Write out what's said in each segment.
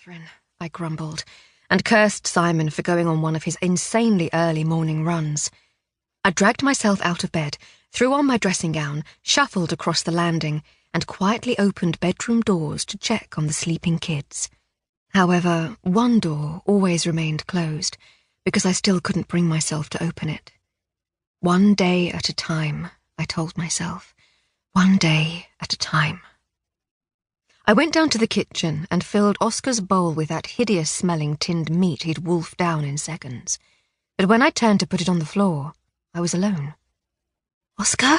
Catherine, I grumbled, and cursed Simon for going on one of his insanely early morning runs. I dragged myself out of bed, threw on my dressing gown, shuffled across the landing, and quietly opened bedroom doors to check on the sleeping kids. However, one door always remained closed, because I still couldn't bring myself to open it. One day at a time, I told myself. One day at a time. I went down to the kitchen and filled Oscar's bowl with that hideous-smelling tinned meat he'd wolfed down in seconds. But when I turned to put it on the floor, I was alone. "Oscar?"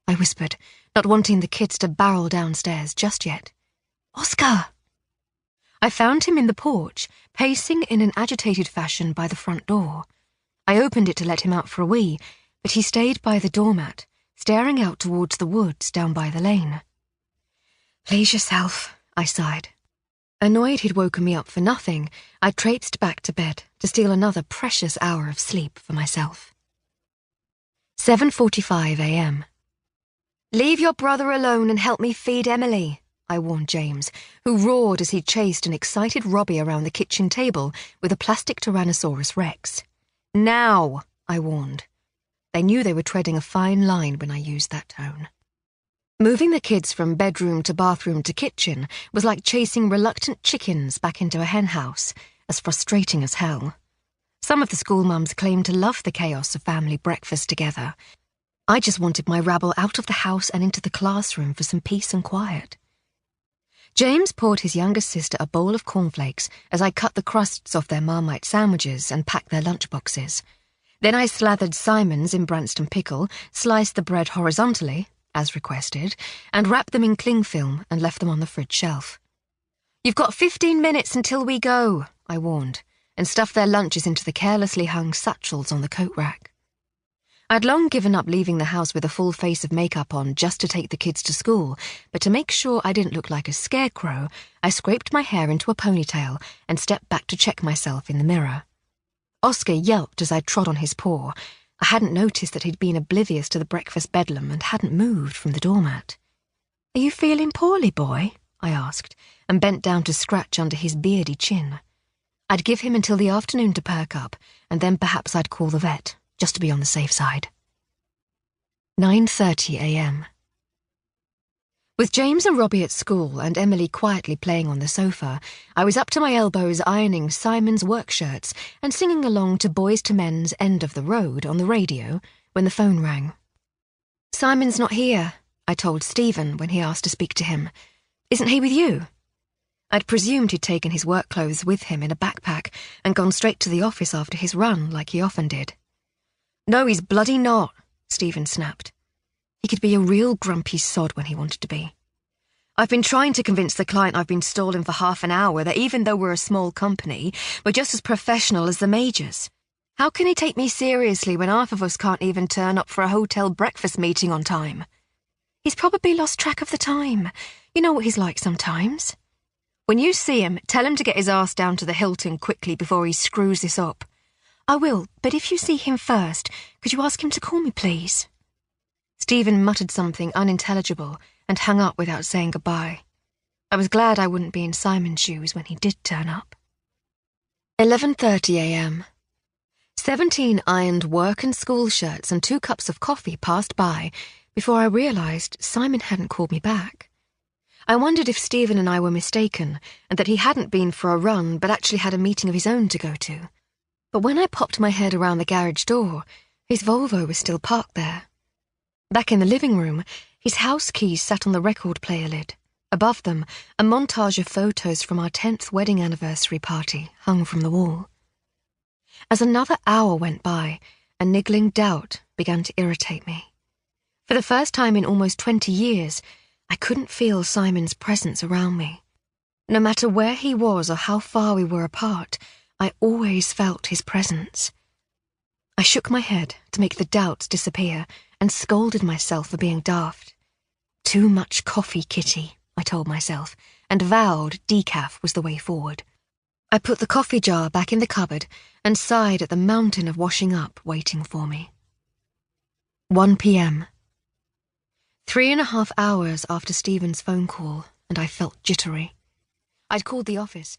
I whispered, not wanting the kids to barrel downstairs just yet. "Oscar!" I found him in the porch, pacing in an agitated fashion by the front door. I opened it to let him out for a wee, but he stayed by the doormat, staring out towards the woods down by the lane. "Please yourself," I sighed. Annoyed he'd woken me up for nothing, I traipsed back to bed to steal another precious hour of sleep for myself. 7:45 a.m. "Leave your brother alone and help me feed Emily," I warned James, who roared as he chased an excited Robbie around the kitchen table with a plastic Tyrannosaurus Rex. "Now," I warned. They knew they were treading a fine line when I used that tone. Moving the kids from bedroom to bathroom to kitchen was like chasing reluctant chickens back into a henhouse, as frustrating as hell. Some of the school mums claimed to love the chaos of family breakfast together. I just wanted my rabble out of the house and into the classroom for some peace and quiet. James poured his youngest sister a bowl of cornflakes as I cut the crusts off their Marmite sandwiches and packed their lunchboxes. Then I slathered Simon's in Branston pickle, sliced the bread horizontally, as requested, and wrapped them in cling film and left them on the fridge shelf. "You've got 15 minutes until we go," I warned, and stuffed their lunches into the carelessly hung satchels on the coat rack. I'd long given up leaving the house with a full face of makeup on just to take the kids to school, but to make sure I didn't look like a scarecrow, I scraped my hair into a ponytail and stepped back to check myself in the mirror. Oscar yelped as I trod on his paw. I hadn't noticed that he'd been oblivious to the breakfast bedlam and hadn't moved from the doormat. "Are you feeling poorly, boy?" I asked, and bent down to scratch under his beardy chin. I'd give him until the afternoon to perk up, and then perhaps I'd call the vet, just to be on the safe side. 9:30 a.m. With James and Robbie at school and Emily quietly playing on the sofa, I was up to my elbows ironing Simon's work shirts and singing along to Boys to Men's End of the Road on the radio when the phone rang. "Simon's not here," I told Stephen when he asked to speak to him. "Isn't he with you?" I'd presumed he'd taken his work clothes with him in a backpack and gone straight to the office after his run like he often did. "No, he's bloody not," Stephen snapped. He could be a real grumpy sod when he wanted to be. "I've been trying to convince the client I've been stalling for half an hour that even though we're a small company, we're just as professional as the majors. How can he take me seriously when half of us can't even turn up for a hotel breakfast meeting on time?" "He's probably lost track of the time. You know what he's like sometimes." "When you see him, tell him to get his ass down to the Hilton quickly before he screws this up." "I will, but if you see him first, could you ask him to call me, please?" Stephen muttered something unintelligible and hung up without saying goodbye. I was glad I wouldn't be in Simon's shoes when he did turn up. 11:30 a.m. 17 ironed work and school shirts and 2 cups of coffee passed by before I realised Simon hadn't called me back. I wondered if Stephen and I were mistaken and that he hadn't been for a run but actually had a meeting of his own to go to. But when I popped my head around the garage door, his Volvo was still parked there. Back in the living room, his house keys sat on the record player lid. Above them, a montage of photos from our 10th wedding anniversary party hung from the wall. As another hour went by, a niggling doubt began to irritate me. For the first time in almost 20 years, I couldn't feel Simon's presence around me. No matter where he was or how far we were apart, I always felt his presence. I shook my head to make the doubts disappear and scolded myself for being daft. "Too much coffee, Kitty," I told myself, and vowed decaf was the way forward. I put the coffee jar back in the cupboard and sighed at the mountain of washing up waiting for me. 1 p.m. 3.5 hours after Stephen's phone call, and I felt jittery. I'd called the office,